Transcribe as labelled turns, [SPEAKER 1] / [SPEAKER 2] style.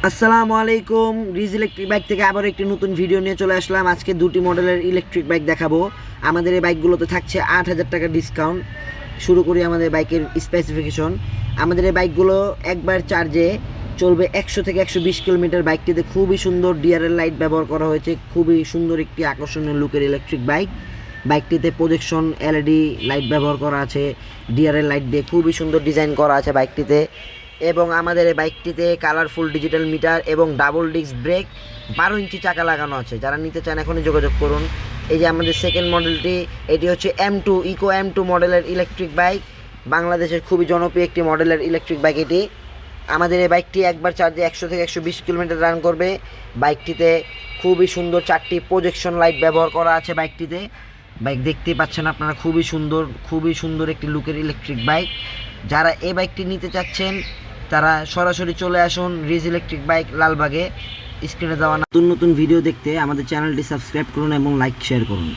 [SPEAKER 1] আসসালামু আলাইকুম। Ridge electric bike থেকে আবার একটি নতুন ভিডিও নিয়ে চলে আসলাম। আজকে দুটি মডেলের ইলেকট্রিক বাইক দেখাবো। আমাদের এই বাইকগুলোতে থাকছে 8,000 টাকা ডিসকাউন্ট। শুরু করি আমাদের বাইকের স্পেসিফিকেশন। আমাদের এই বাইকগুলো একবার চার্জে চলবে 100 থেকে 120 কিলোমিটার। বাইকটিতে খুবই সুন্দর ডিআরএল লাইট ব্যবহার করা হয়েছে। খুবই সুন্দর একটি আকর্ষণীয় লুকের ইলেকট্রিক বাইক। বাইকটিতে প্রজেকশন এলইডি লাইট ব্যবহার করা আছে, ডিআরএল লাইট দিয়ে খুবই সুন্দর ডিজাইন করা আছে বাইকটিতে। এবং আমাদের এই বাইকটিতে কালারফুল ডিজিটাল মিটার এবং ডাবল ডিস্ক ব্রেক, 12 ইঞ্চি চাকা লাগানো আছে। যারা নিতে চান এখনই যোগাযোগ করুন। এই যে আমাদের সেকেন্ড মডেলটি, এটি হচ্ছে M2 ইকো M2 মডেলের ইলেকট্রিক বাইক। বাংলাদেশের খুবই জনপ্রিয় একটি মডেলের ইলেকট্রিক বাইক এটি। আমাদের এই বাইকটি একবার চার্জে 100 থেকে 120 কিলোমিটার রান করবে। বাইকটিতে খুবই সুন্দর 4টি প্রজেকশন লাইট ব্যবহার করা আছে বাইকটিতে। বাইক দেখতেই পাচ্ছেন আপনারা, খুবই সুন্দর একটি লুকের ইলেকট্রিক বাইক। যারা এই বাইকটি নিতে চাচ্ছেন তারা সরাসরি চলে আসুন রিজ ইলেকট্রিক বাইক, লালবাগে। স্ক্রিনে দেওয়া নতুন ভিডিও দেখতে আমাদের চ্যানেলটি সাবস্ক্রাইব করুন এবং লাইক শেয়ার করুন।